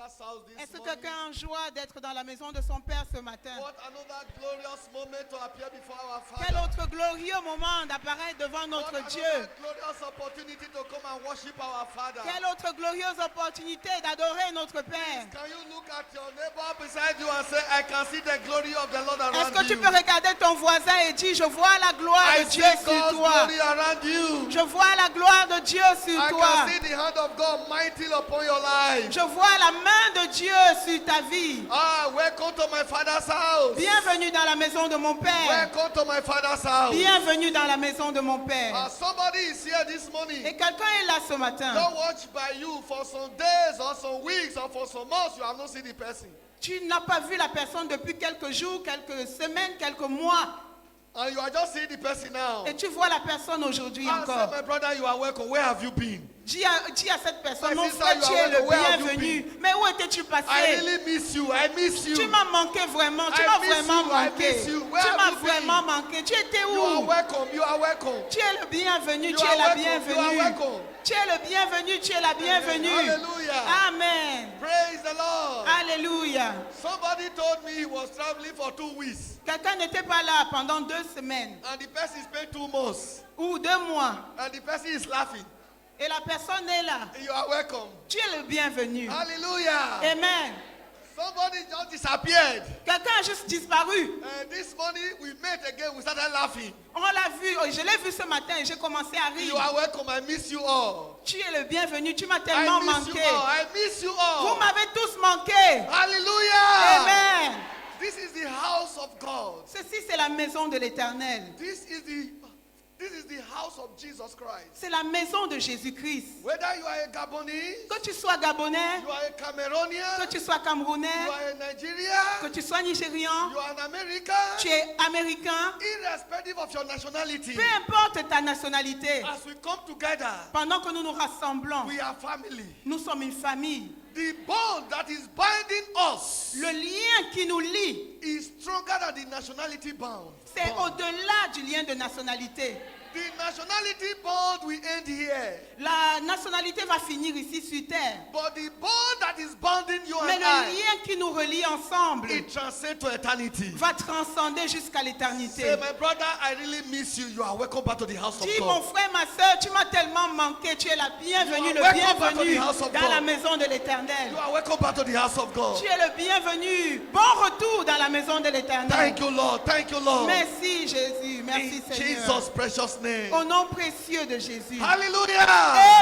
father's house this Est-ce que morning? quelqu'un a en joie d'être dans la maison de son Père ce matin? What another glorious moment to appear before our Quel Father. autre glorieux moment d'apparaître devant What notre Dieu? another glorious opportunity to come and worship our Father. Quelle autre glorieuse opportunité d'adorer notre Père? Can you look at your neighbor beside you and say, I can see the glory of the Lord Est-ce around que tu you? peux regarder ton voisin et dire, je vois la gloire I de see Dieu sur God's toi. glory around you. Je vois la gloire de Dieu sur I toi. can see the hand of God mighty upon your life. Je vois la main de Dieu sur ta vie. Ah, welcome to my Father's house. Bienvenue dans la maison de mon Père. Welcome to my Father's house. Bienvenue dans la maison de mon Père. Somebody is here this morning. Et quelqu'un est là ce matin. Don't watch by you for some days or some weeks or for some months. You have not seen the person. Tu n'as pas vu la personne depuis quelques jours, quelques semaines, quelques mois. And you are just seeing the person now. Et tu vois la personne aujourd'hui I encore. say, my brother, you are welcome. Where have you been? Dis à cette personne, My mon sister, frère, you tu are es le welcome. Where have you bienvenu. Mais où étais-tu I passé? really miss you. I miss you. Tu m'as manqué vraiment. Tu I m'as miss vraiment you. I manqué. miss you. Where Tu have m'as you been? vraiment manqué. Tu étais You are où? welcome. You are welcome. Tu es le bienvenu. You Tu es are la welcome. You are bienvenue. welcome. Tu es le bienvenu. Tu es la bienvenue. Hallelujah. Amen. Praise the Lord. Alléluia. Somebody told me he was traveling for 2 weeks. Quelqu'un n'était pas là pendant 2 semaines And the person spent 2 months. ou 2 mois. And the person is laughing. Et la personne est là. You are welcome. Tu es le bienvenu. Hallelujah. Amen. Somebody just disappeared. Quelqu'un a juste disparu. And this morning we met again. We started laughing. On l'a vu, je l'ai vu ce matin et j'ai commencé à You rire. are welcome. I miss you all. Tu es le bienvenu, tu m'as tellement I miss you manqué. all. I miss you all. Vous m'avez tous manqué. Hallelujah. Amen. This is the house of God. Ceci, c'est la maison de l'Éternel. This is the house of Jesus Christ. C'est la maison de Jésus-Christ. Whether you are a Gabonese, Que tu sois Gabonais, you are a Cameroonian, que tu sois Camerounais, you are a Nigerian, que tu sois Nigérian, you are an American, tu es Américain, irrespective of your nationality. peu importe ta nationalité. As we come together, Pendant que nous nous rassemblons, we are family. nous sommes une famille. The bond that is binding us Le lien qui nous lie, is stronger than the nationality bond. c'est au-delà du lien de nationalité. The nationality bond will end here. La nationalité va finir ici sur terre. But the bond that is bonding you Mais and le I, lien qui nous relie ensemble it transcends to eternity. va transcender jusqu'à Say, l'éternité. my brother, I really miss you. You are welcome back to the house of Dis, mon God. frère, ma soeur, tu m'as tellement manqué. Tu es la bienvenue, You le are welcome back to bienvenu the house of dans God. la maison de l'Éternel. You are welcome back to the house of God. Tu es le bienvenu. Bon retour dans la maison de l'Éternel. Thank you, Lord. Thank you, Lord. Merci, Jésus. Merci, In Seigneur. Jesus' precious name. Au nom précieux de Jésus. Hallelujah.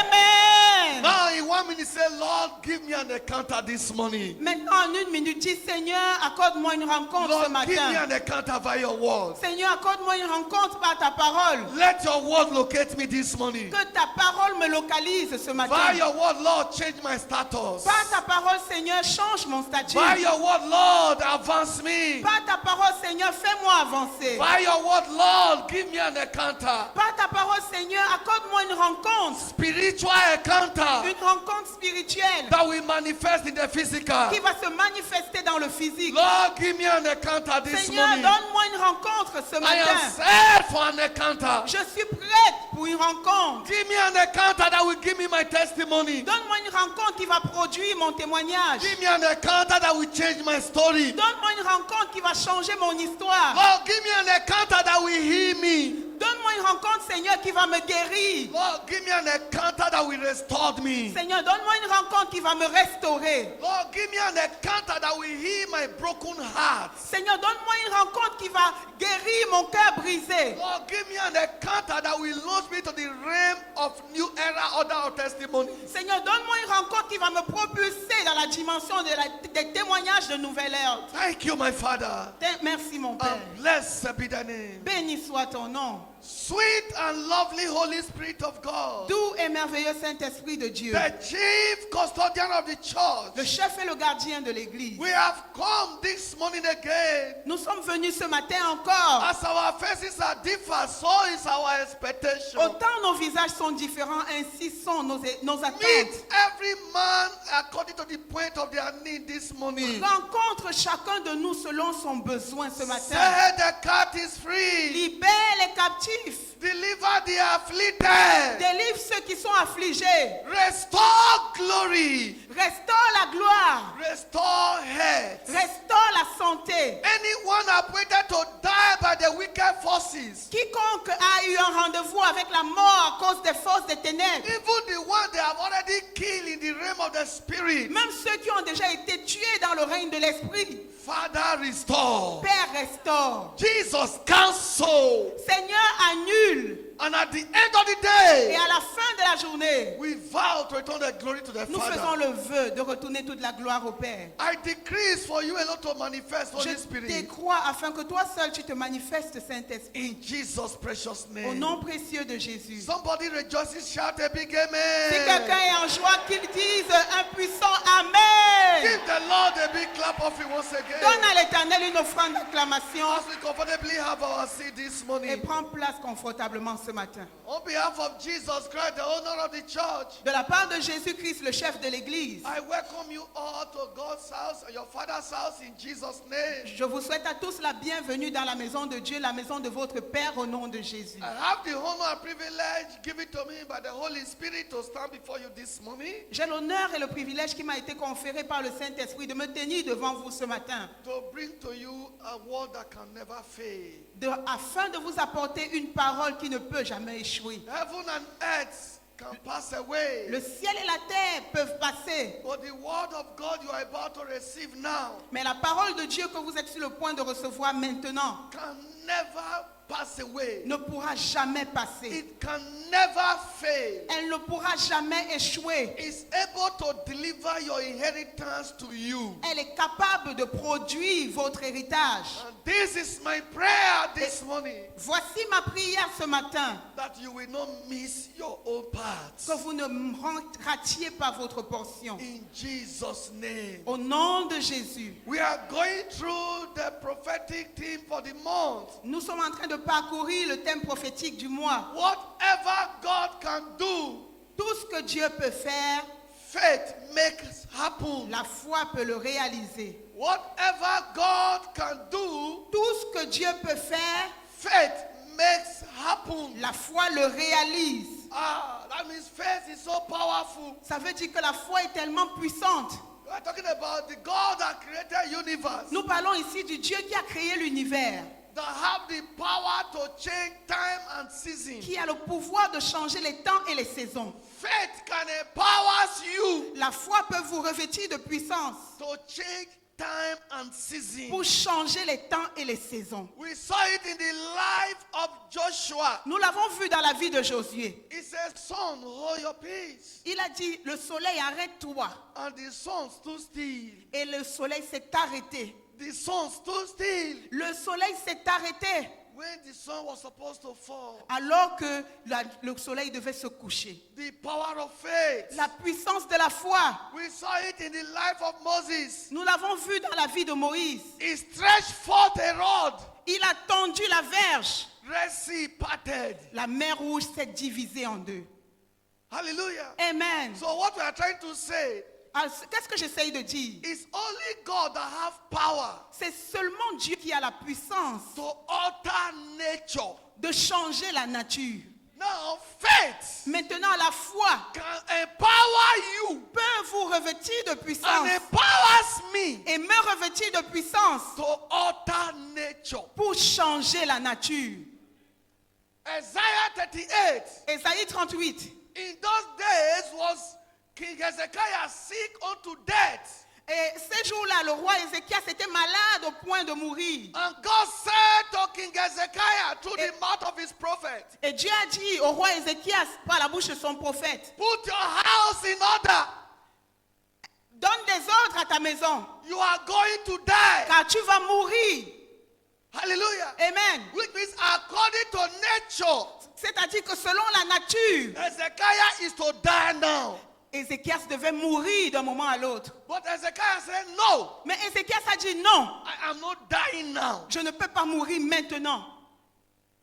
Amen. Now, in 1 minute, say, Lord, give me an encounter this morning. Maintenant, en 1 minute, dis, Seigneur, accorde-moi une rencontre ce Lord, give me matin. an encounter by your word. Seigneur, accorde-moi une rencontre par ta parole. Let your word locate me this morning. Que ta parole me localise ce matin. By your word, Lord, change my status. Par ta parole, Seigneur, change mon statut. By your word, Lord, advance me. Par ta parole, Seigneur, fais-moi avancer. By your word, Lord, give me an encounter. Par ta parole, Seigneur, accorde-moi une rencontre. Spiritual encounter Une rencontre spirituelle that will manifest in the physical. qui va se manifester dans le physique. Lord, give me an encounter this Seigneur, morning. donne-moi une rencontre ce I am matin. set for an encounter. Je suis prête pour une rencontre. Give me an encounter that will give me my testimony. Donne-moi une rencontre qui va produire mon témoignage. Give me an encounter that will change my story. Donne-moi une rencontre qui va changer mon histoire. Lord, give me an encounter that will heal me. Donne-moi une rencontre, Seigneur, qui va me guérir. Lord, give me an encounter that will restore me. Seigneur, donne-moi une rencontre qui va me restaurer. Lord, give me an encounter that will heal my broken heart. Seigneur, donne-moi une rencontre qui va guérir mon cœur brisé. Lord, give me an encounter that will launch me to the realm of new era, order of testimony. Seigneur, donne-moi une rencontre qui va me propulser dans la dimension des témoignages de nouvelle ère. Thank you, my Father. Merci, mon Père. And blessed be thy name. Béni soit ton nom. Sweet and lovely Holy Spirit of God, Doux et merveilleux Saint-Esprit de Dieu, the chief custodian of the le church, chef et le gardien de l'Église. we have come this morning again. Nous sommes venus ce matin encore. As our faces are different, so is our expectation. Autant nos visages sont différents, ainsi sont nos attentes. Meet every man according to the point of their need this morning. Rencontre chacun de nous selon son besoin ce matin. Say the cat is free. Libère les captifs captifs. Deliver the afflicted. Délivre ceux qui sont affligés. Restore glory. Restaure la gloire. Restore health. Restaure la santé. Anyone appointed to die by the wicked forces, Quiconque a eu un rendez-vous avec la mort à cause des forces des ténèbres, even the one they have already killed in the realm of the spirit, même ceux qui ont déjà été tués dans le règne de l'esprit, Father, restore. Père, restaure. Jesus, cancel. Seigneur, annule. And at the end of the Et day, à la fin de la journée, we vow to return the glory to the nous faisons Father. le vœu de retourner toute la gloire au Père. I decrease for you alone to manifest, Holy Je Spirit. décrois afin que toi seul tu te manifestes, Saint-Esprit. In Jesus' precious Au name. nom précieux de Jésus. Somebody rejoices, shout a big Si quelqu'un amen. est en joie, qu'il dise un puissant Amen. Give the Lord a big clap offering once again. Donne à l'Éternel une offrande d'acclamation As we comfortably have our seat this et morning. prends place confortablement ce matin. On behalf of Jesus Christ, the owner of the church, De la part de Jésus-Christ, le chef de l'Église, I welcome you all to God's house, your Father's house, in Jesus' name. je vous souhaite à tous la bienvenue dans la maison de Dieu, la maison de votre Père au nom de Jésus. I have the honor and privilege given to me by the Holy Spirit to stand before you this morning, J'ai l'honneur et le privilège qui m'a été conféré par le Saint-Esprit de me tenir devant vous ce matin, to bring to you a word that can never fail. afin de vous apporter une parole qui ne peut jamais échouer. Heaven and earth can pass away, Le ciel et la terre peuvent passer, but the word of God you are about to receive now mais la parole de Dieu que vous êtes sur le point de recevoir maintenant can never pass away. ne pourra jamais passer. It can never fail. Elle ne pourra jamais échouer. Is able to deliver your inheritance to you. Elle est capable de produire votre héritage. And this is my prayer this morning, Voici ma prière ce matin, that you will not miss your own part. que vous ne ratiez pas votre portion. In Jesus' name. Au nom de Jésus, We are going through the prophetic theme for the month. nous sommes en train de parcourir le thème prophétique du mois. Whatever God can do, Tout ce que Dieu peut faire, faith makes happen. la foi peut le réaliser. Whatever God can do, Tout ce que Dieu peut faire, faith makes happen. la foi le réalise. That means faith is so powerful. Ça veut dire que la foi est tellement puissante. We are talking about the God that created universe, Nous parlons ici du Dieu qui a créé l'univers, that have the power to change time and season. qui a le pouvoir de changer les temps et les saisons. Faith can empower you La foi peut vous revêtir de puissance to change time and season. pour changer les temps et les saisons. We saw it in the life of Joshua. Nous l'avons vu dans la vie de Josué. He said, son, hold your peace. Il a dit, le soleil, arrête-toi. And the sun stood still. Et le soleil s'est arrêté. The sun stood still Le soleil s'est arrêté when the sun was supposed to fall. alors que le soleil devait se coucher. The power of faith. La puissance de la foi, We saw it in the life of Moses. nous l'avons vu dans la vie de Moïse. He stretched forth a rod. Il a tendu la verge. Red Sea parted. La mer rouge s'est divisée en deux. Hallelujah. Amen. So what we are trying to say Alors, qu'est-ce que j'essaye de dire? is only God that have power C'est seulement Dieu qui a la puissance to alter nature. de changer la nature. Now faith Maintenant, la foi can empower you peut vous revêtir de and puissance empowers me et me revêtir de puissance to alter nature. pour changer la nature. Isaiah 38. Ésaïe 38. In those days was King Hezekiah sick unto death. Et ces jours-là, le roi Ézéchias était malade au point de mourir. And God said to King Hezekiah through the mouth of his prophet, Et Dieu a dit au roi Ézéchias par la bouche de son prophète, put your house in order. donne des ordres à ta maison, You are going to die. car tu vas mourir. Hallelujah. Amen. Which means according to nature, C'est-à-dire que selon la nature, Hezekiah is to die now. Ézéchias devait mourir d'un moment à l'autre. But Hezekiah said, no, Mais Ézéchias a dit non, I am not dying now. je ne peux pas mourir maintenant.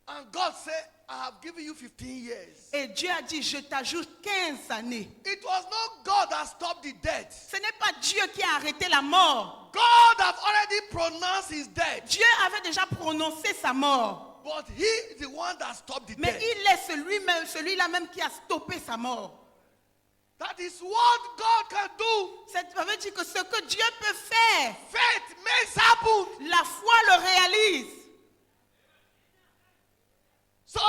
And God said, I have given you 15 years. Et Dieu a dit, je t'ajoute 15 années. It was not God that stopped the death. Ce n'est pas Dieu qui a arrêté la mort. God have already pronounced his death. Dieu avait déjà prononcé sa mort. But he is the one that stopped the Mais death. il est celui-là même qui a stoppé sa mort. That is what God can do. Ça veut dire que ce que Dieu peut faire, Faith makes happen. la foi le réalise. So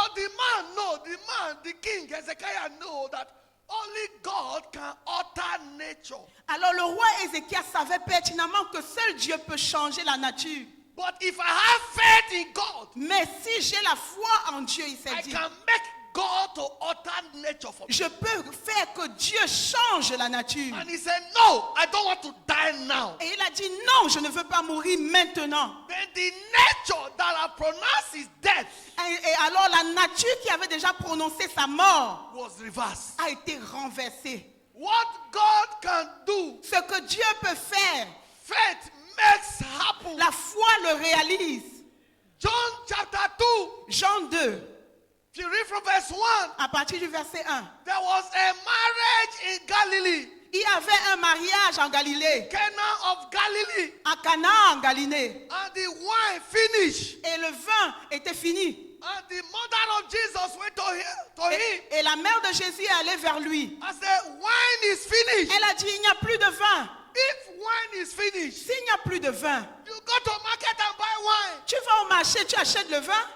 the king Hezekiah know that only God can alter nature. Alors le roi Ézéchias savait pertinemment que seul Dieu peut changer la nature. But if I have faith in God, Mais si j'ai la foi en Dieu, il s'est I dit, can make God to alter nature for me. je peux faire que Dieu change la nature. And he said, no, I don't want to die now. Et il a dit, non, je ne veux pas mourir maintenant. Then the nature that I pronounced his death Et alors la nature qui avait déjà prononcé sa mort was reversed. a été renversée. What God can do, Ce que Dieu peut faire, faith makes happen. la foi le réalise. John chapter 2, Jean 2, if you read from verse 1, à partir du verset 1. there was a marriage in Galilee, Il y avait un mariage en Galilée, Cana of Galilee, à Cana en Galilée. and the wine finished. Et le vin était fini. And the mother of Jesus went to him Et la mère de Jésus est allée vers lui. and said, wine is finished. Elle a dit, il n'y a plus de vin. If wine is finished, S'il n'y a plus de vin, you go to market and buy wine. tu vas au marché, tu achètes le vin.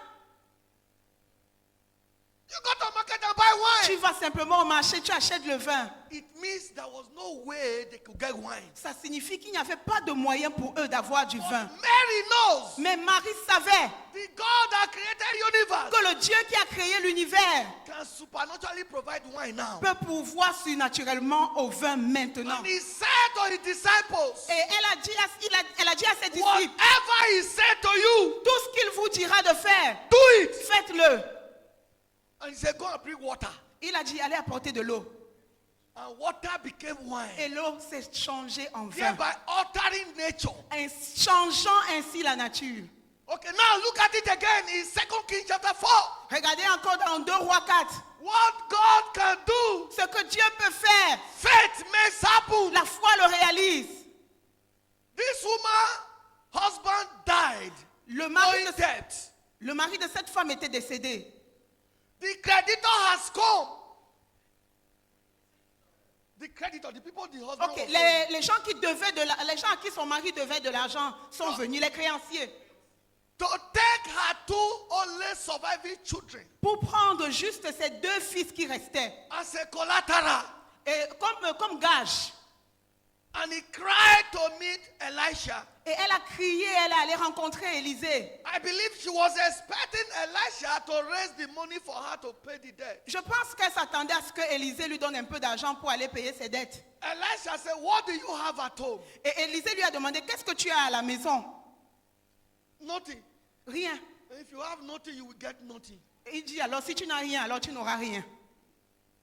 You go to market and buy wine. Tu vas simplement au marché, tu achètes le vin. It means there was no way they could get wine. Ça signifie qu'il n'y avait pas de moyen pour eux d'avoir du vin. Mary knows Mais Marie savait the God that created universe que le Dieu qui a créé l'univers can supernaturally provide wine now. peut pourvoir surnaturellement au vin maintenant. And he said to his disciples, Et elle a dit à ses disciples, whatever he said to you, tout ce qu'il vous dira de faire, do it. faites-le. And he said, go and bring water. Il a dit, allez apporter de l'eau. And water became wine. Et l'eau s'est changée en vin, Thereby altering nature. changeant ainsi la nature. Okay, now look at it again in 2 Kings chapter 4. Regardez encore dans 2 Rois 4. What God can do, Ce que Dieu peut faire, faith makes happen. la foi le réalise. This woman, husband died. Le mari de cette femme était décédé. The creditor has come. The creditor, the people, the husband. Ok, was les gens qui devaient les gens à qui son mari devait de l'argent sont venus, les créanciers, to take her two only surviving children pour prendre juste ces 2 fils qui restaient, as a collateral. et comme gage. And he cried to meet Elisha. Et elle a crié, elle est allée rencontrer Élisée. I believe she was expecting Elisha to raise the money for her to pay the debt. Je pense qu'elle s'attendait à ce que Élisée lui donne un peu d'argent pour aller payer ses dettes. Elisha said, what do you have at home? Et Élisée lui a demandé, qu'est-ce que tu as à la maison? Nothing. Rien. If you have nothing, you will get nothing. Et il dit, alors si tu n'as rien, alors tu n'auras rien.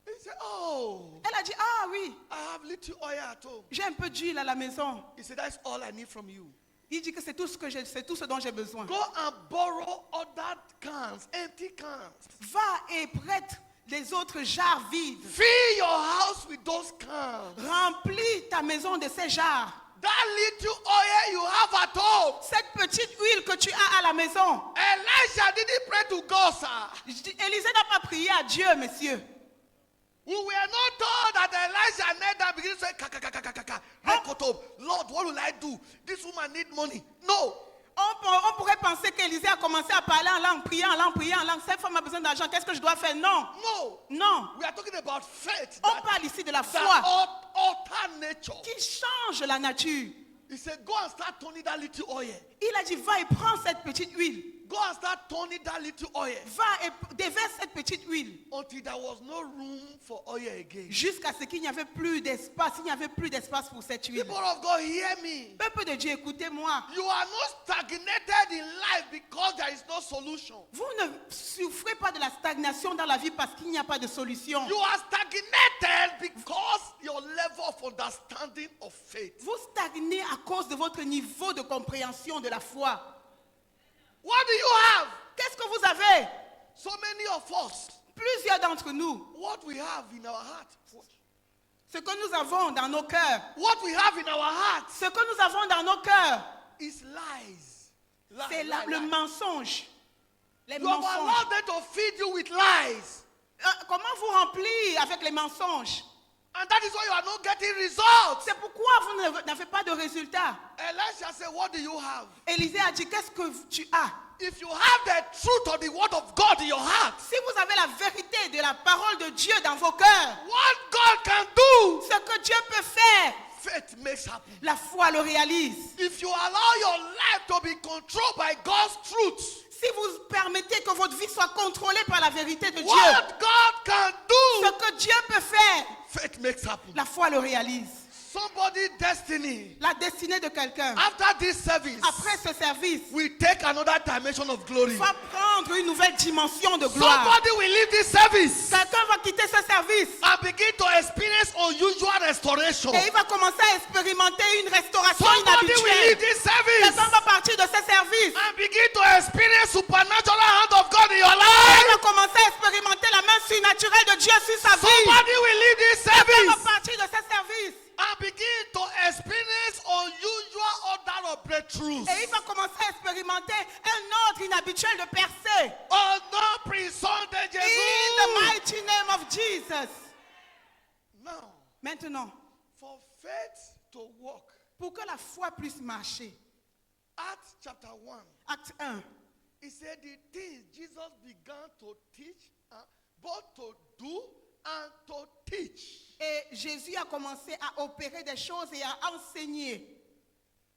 He said, oh, Elle a dit, ah oui, I have little oil at home. j'ai un peu d'huile à la maison. He said, that's all I need from you. Il dit que c'est tout ce dont j'ai besoin. Go and borrow other cans, empty cans. Va et prête les autres jarres vides. Fill your house with those cans. Remplis ta maison de ces jarres. That little oil you have at home. Cette petite huile que tu as à la maison. Elisha didn't pray to God, sir. Élisée n'a pas prié à Dieu, messieurs. We were not told that Elisha knelt down and began to say, Lord, what will I do? This woman need money. No. On pourrait penser qu'Élisée a commencé à parler en langue, prier en langue. Cette femme a besoin d'argent, qu'est-ce que je dois faire? Non. No. Non. We are talking about faith. On parle ici de la foi Alter nature. qui change la nature. He said, go and start turning that little oil. Il a dit, va et prends cette petite huile. Go and start turning that little oil. Va et déverse cette petite huile. Until there was no room for oil again. Jusqu'à ce qu'il n'y avait plus d'espace. Il n'y avait plus d'espace pour cette huile. People of God, hear me. Peuple de Dieu, écoutez-moi. You are not stagnated in life because there is no solution. Vous ne souffrez pas de la stagnation dans la vie parce qu'il n'y a pas de solution. You are stagnated because your level of understanding of faith. Vous stagnez à cause de votre niveau de compréhension de la foi. What do you have? Qu'est-ce que vous avez? So many of us, Plusieurs d'entre nous, what we have in our heart. ce que nous avons dans nos cœurs, What we have in our heart ce que nous avons dans nos cœurs, is lies. c'est le mensonge. Les You have mensonges. allowed them to feed you with lies. Comment vous remplir avec les mensonges? And that is why you are not getting results. C'est pourquoi vous n'avez pas de résultats. Elisha said, what do you have? Élisée a dit, qu'est-ce que tu as? If you have the truth of the word of God in your heart, Si vous avez la vérité de la parole de Dieu dans vos cœurs, what God can do, ce que Dieu peut faire, faith makes happen. la foi le réalise. If you allow your life to be controlled by God's truth, Si vous permettez que votre vie soit contrôlée par la vérité de Dieu, what God can ce do, que Dieu peut faire, faith makes happen. la foi le réalise. Somebody's destiny, La destinée de quelqu'un, after this service, après ce service, will take another dimension of glory. va prendre une nouvelle dimension de gloire. Somebody will leave this service Quelqu'un va quitter ce service and begin to experience unusual restoration. et il va commencer à expérimenter une restauration Somebody will leave inhabituelle. this service Quelqu'un va partir de ce service and begin to experience supernatural hand of God in your et il life. va commencer à expérimenter la main surnaturelle de Dieu sur sa vie. Somebody will leave this Quelqu'un va service partir de ce service and begin to experience unusual order of breakthroughs. et il va commencer à expérimenter un ordre inhabituel de percée. Oh non, prison de In the Jésus. mighty name of Jesus. Now, Maintenant, for faith to work, pour que la foi puisse marcher, Acts chapter 1, acte 1, he said the things Jesus began to teach, both to do and to teach. et Jésus a commencé à opérer des choses et à enseigner.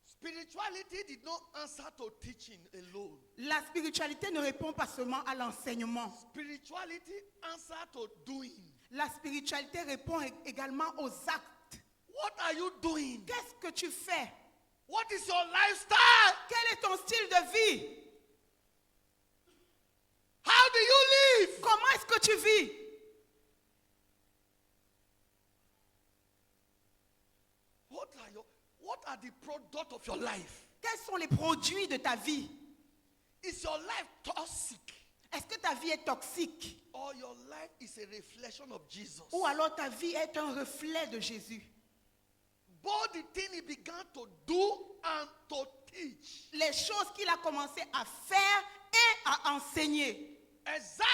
Spirituality did not answer to teaching alone. La spiritualité ne répond pas seulement à l'enseignement. Spirituality answer to doing. La spiritualité répond également aux actes. What are you doing? Qu'est-ce que tu fais? What is your lifestyle? Quel est ton style de vie? How do you live? Comment est-ce que tu vis? What are the products of your life? Quels sont les produits de ta vie? Is your life toxic? Est-ce que ta vie est toxique? Or your life is a reflection of Jesus? Ou alors ta vie est un reflet de Jésus? Both the thing he began to do and to teach. Les choses qu'il a commencé à faire et à enseigner. Isaiah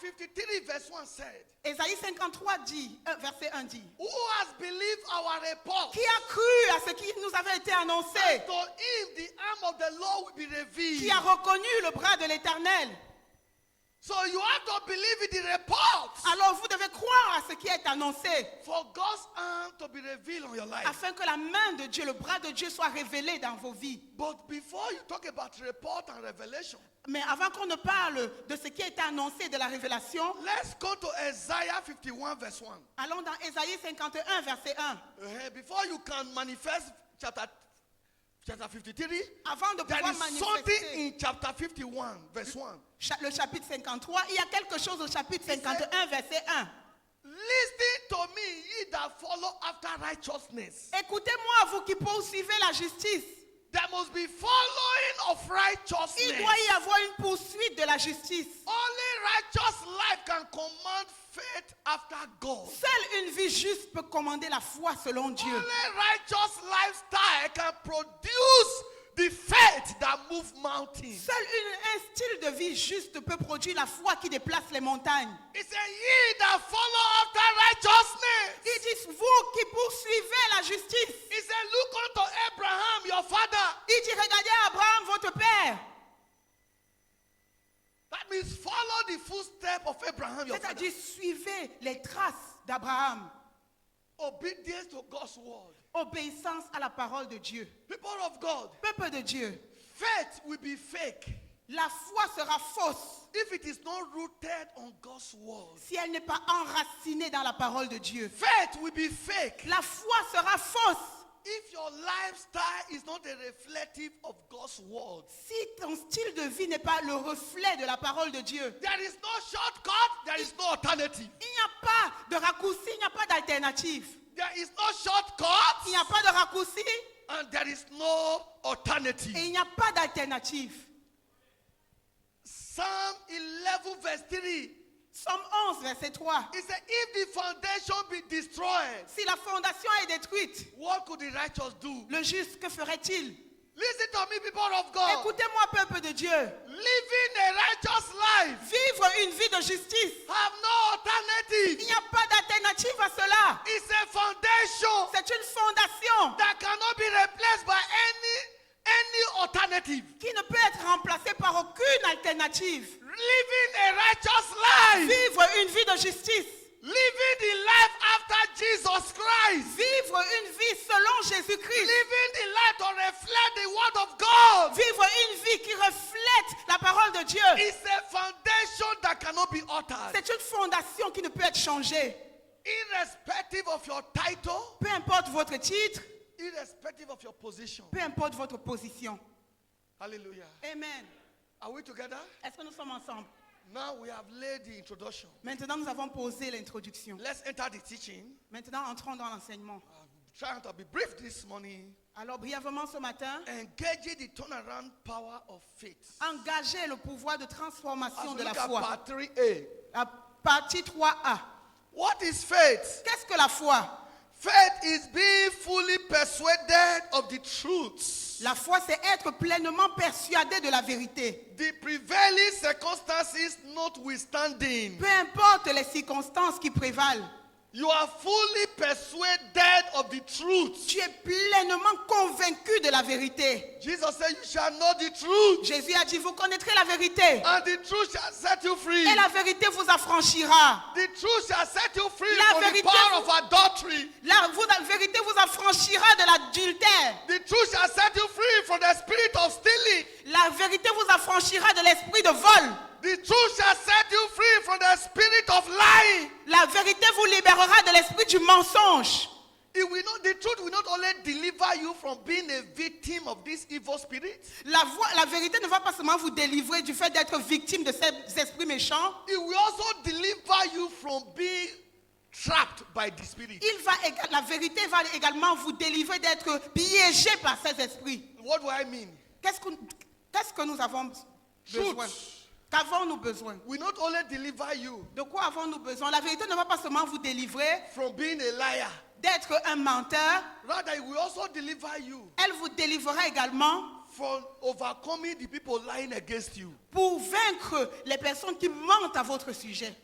53 verse 1 said, Ésaïe 53 dit, verset 1 dit, who has believed our report? qui a cru à ce qui nous avait été annoncé? And to him the arm of the Lord will be revealed. Qui a reconnu le bras de l'Éternel? So you have to believe in the report Alors vous devez croire à ce qui est annoncé, for God's hand to be revealed on your life. afin que la main de Dieu, le bras de Dieu soit révélé dans vos vies. But before you talk about report and revelation, Mais avant qu'on ne parle de ce qui a été annoncé de la révélation, let's go to Isaiah 51 verse 1. allons dans Ésaïe 51, verset 1. Before you can manifest chapter 53, Avant de there pouvoir is something manifester in chapter 51 verse 1. le chapitre 53, il y a quelque chose au chapitre 51, verset 1. Listen to me, ye that follow after righteousness. Écoutez-moi, vous qui poursuivez la justice. There must be following of Il righteousness. doit y avoir une poursuite de la justice. Only righteous life can command faith after God. Seule une vie juste peut commander la foi selon Dieu. Only righteous lifestyle can produce the faith that moves mountains. Seul un style de vie juste peut produire la foi qui déplace les montagnes. He said, ye that follow after righteousness. Il dit, vous qui poursuivez la justice. He said, look unto Abraham, your father. Il dit, regardez Abraham, votre père. That means follow the footsteps of Abraham, your father. C'est-à-dire, suivez les traces d'Abraham. Obedience to God's word. Obéissance à la parole de Dieu. People of God, Peuple de Dieu, faith will be fake la foi sera fausse if it is not rooted on God's word. si elle n'est pas enracinée dans la parole de Dieu. Faith will be fake La foi sera fausse if your lifestyle is not a reflective of God's word. si ton style de vie n'est pas le reflet de la parole de Dieu. There is no shortcut, there is no alternative. Il n'y a pas de raccourci, il n'y a pas d'alternative. There is no shortcut Il n'y a pas de raccourci and there is no alternative. et il n'y a pas d'alternative. Psalm 11 verse 3. Somme 11, verset 3. It said, if the foundation be destroyed, Si la fondation est détruite, what could the righteous do? le juste, que ferait-il? Listen to me, people of God. Écoutez-moi, peuple de Dieu. Living a righteous life Vivre une vie de justice. have no alternative. Il n'y a pas d'alternative à cela. It's a foundation C'est une fondation that cannot be replaced by any alternative. qui ne peut être remplacée par aucune alternative. Living a righteous life. Vivre une vie de justice. Living the life after Jesus Christ. Vivre une vie selon Jésus-Christ. Living the life to reflect the word of God. Vivre une vie qui reflète la parole de Dieu. It's a foundation that cannot be altered. C'est une fondation qui ne peut être changée. Irrespective of your title, Peu importe votre titre, irrespective of your position. peu importe votre position. Hallelujah. Amen. Are we together? Est-ce que nous sommes ensemble? Now we have laid the introduction. Maintenant, nous avons posé l'introduction. Let's enter the teaching. Maintenant, entrons dans l'enseignement. I'm trying to be brief this morning. Alors, brièvement ce matin, Engaging the turnaround power of faith. engager le pouvoir de As transformation we de la look at foi. part 3a. La partie 3a. What is faith? Qu'est-ce que la foi? Faith is being fully persuaded of the truth. La foi, c'est être pleinement persuadé de la vérité. The prevailing circumstances notwithstanding. Peu importe les circonstances qui prévalent. You are fully persuaded of the truth. Tu es pleinement convaincu de la vérité. Jesus said, you shall know the truth, Jésus a dit, vous connaîtrez la vérité. and the truth shall set you free. Et la vérité vous affranchira. The truth shall set you free La from the vérité power vous- of adultery. La vérité vous affranchira de l'adultère. The truth shall set you free from the spirit of stealing. La vérité vous affranchira de l'esprit de vol. The truth shall set you free from the spirit of lying. La vérité vous libérera de l'esprit du mensonge. The truth will not only deliver you from being a victim of this evil spirit, La vérité ne va pas seulement vous délivrer du fait d'être victime de ces esprits méchants. it will also deliver you from being trapped by the spirit. La vérité va également vous délivrer d'être piégé par ces esprits. What do I mean? Qu'est-ce que nous avons besoin? Truth Qu'avons-nous besoin? will not only deliver you De quoi avons-nous besoin? La vérité ne va pas seulement vous délivrer from being a liar, d'être un menteur. rather it will also deliver you Elle vous délivrera également from overcoming the people lying against you. pour vaincre les personnes qui mentent à votre sujet.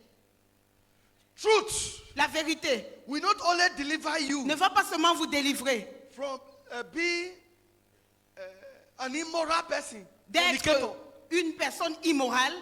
Truth La vérité will not only deliver you ne va pas seulement vous délivrer from being an immoral person, d'être fornicator. une personne immorale.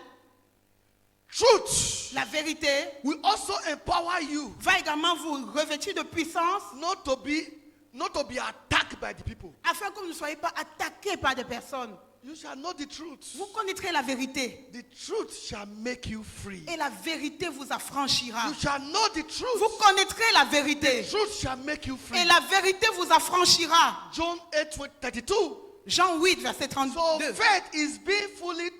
Truth La vérité will also empower you va également vous revêtir de puissance not to be attacked by the people. afin que vous ne soyez pas attaqué par des personnes. You shall know the truth. Vous connaîtrez la vérité The truth shall make you free. et la vérité vous affranchira. You shall know the truth. Vous connaîtrez la vérité Truth shall make you free. et la vérité vous affranchira. John 8:32. Jean 8, verset So 32. faith is being fully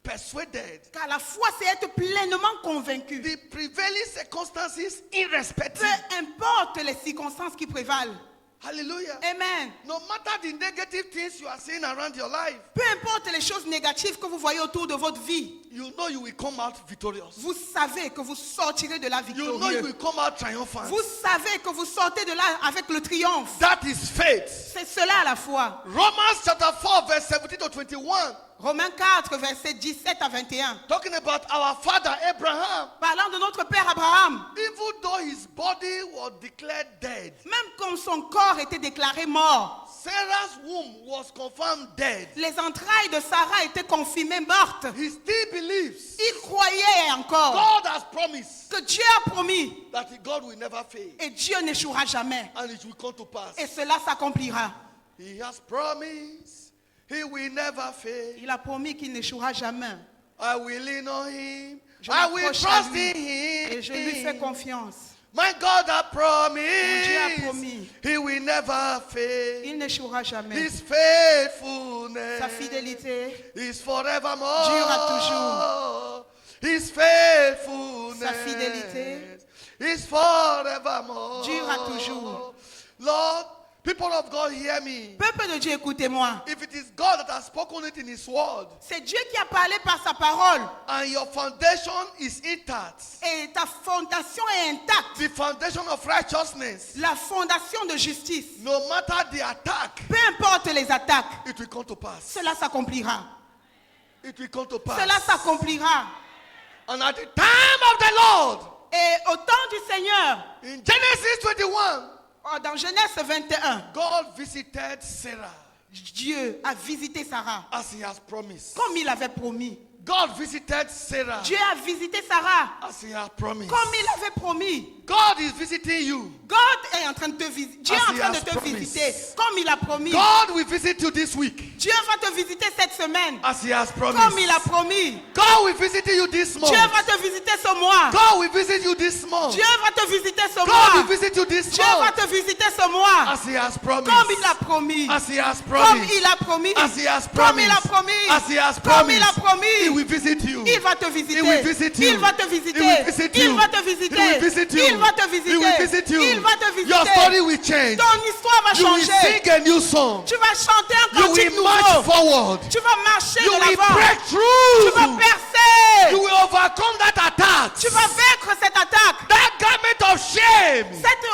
persuaded. Car la foi, c'est être pleinement convaincu. The prevailing circumstances Peu irrespective. importe les circonstances qui prévalent. Hallelujah. Amen. No matter the negative things you are seeing around your life, Peu importe les choses négatives que vous voyez autour de votre vie, you know you will come out victorious. vous savez que vous sortirez de là You know you victorieux. will come out triumphant. Vous savez que vous sortez de là avec le triomphe. That is faith. C'est cela la foi. Romans chapter 4 verse 17 to 21. Romains 4, verset 17 à 21. Talking about our father Abraham. Parlant de notre père Abraham, Even though his body was declared dead, même comme son corps était déclaré mort, Sarah's womb was confirmed dead. les entrailles de Sarah étaient confirmées mortes. He still believes Il croyait encore God has promised que Dieu a promis that God will never fail et Dieu n'échouera jamais. and it will come to pass. Et cela s'accomplira. He has promised he will never fail. Il a promis qu'il n'échouera jamais. I will lean on him. Je I will m'approche à trust lui in et je lui fais him. confiance. My God has Mon Dieu a promised promis. he will never fail. Il n'échouera jamais. His faithfulness Sa fidélité is forevermore. durera His faithfulness Sa fidélité is forevermore. durera toujours. Lord, people of God, hear me. Peuple de Dieu, écoutez-moi. If it it is God that has spoken it in His word, C'est Dieu qui a parlé par sa parole. and your foundation is intact, Et ta fondation est intacte. the foundation of righteousness, La fondation de justice. no matter the attack, Peu importe les attaques, it will come to pass. cela s'accomplira. It will come to pass. Cela s'accomplira. And at the time of the Lord, Et au temps du Seigneur, in Genesis 21, dans Genèse 21, God visited Sarah Dieu a visité Sarah as He has promised. comme il avait promis. God visited Sarah Dieu a visité Sarah as He has promised. comme il avait promis. God is visiting you. God est en train de te visiter. Dieu As est en he train de has te promised. visiter comme il a promis. God will visit you this week Dieu va te visiter cette semaine as He has comme promised. il a promis. God will visit you this month. Dieu va te visiter ce mois. God will visit you this month. Dieu va te visiter ce God will mois. visit you this Dieu va month te visiter ce mois as He has promised. comme il a promis. As He has Comme promised. il a promis. As He has Comme il a promised. promis. As He has Comme il a promised. promis. He will visit you. Il va te visiter. He will visit you. Il va te visiter. He will visit you. Il va te He visiter. will visit you. Il va te He will visiter. visit you. Il va te visiter. Your story will change. Ton histoire va You will changer. sing a new song. Tu vas chanter un You cantique will march nouveau. forward. Tu vas marcher You de will l'avant. break Tu vas through. percer. You will overcome that attack. Tu vas vaincre cette attaque. That garment of shame. Cette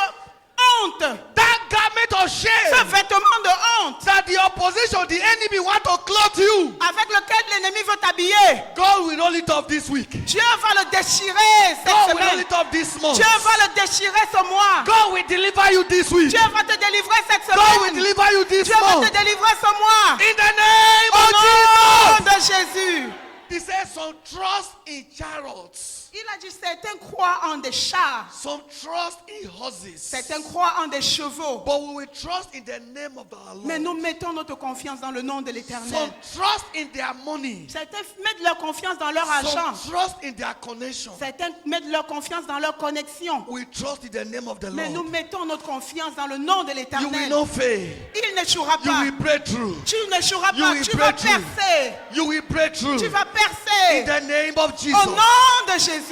honte. That garment of Ce shame. vêtement de honte That the opposition, the enemy want to clothe you. avec lequel l'ennemi veut t'habiller. God will roll it up this week. Dieu va le déchirer cette God will roll semaine. it up this month. Dieu va le déchirer ce mois. God will deliver you this week. Dieu va te délivrer cette God will semaine. deliver you this Dieu va month. te délivrer ce mois. In the name Au of nom Jesus. de Jésus. He says some trust in chariots. Il a dit certains croient en des chars. Some trust in horses. Certains croient en des chevaux. But we will trust in the name of our Mais Lord. nous mettons notre confiance dans le nom de l'Éternel. Some trust in their money. Certains mettent leur confiance dans leur argent. Some trust in their connection. Certains mettent leur confiance dans leur connexion. We trust in the name of the Mais nous Lord. mettons notre confiance dans le nom de You will l'Éternel. not fail. Il n'échouera You pas. will break through. Tu n'échoueras You pas. will Tu vas break through. percer. You will break through. Tu vas In percer. the name of Au Jesus. nom de Jésus.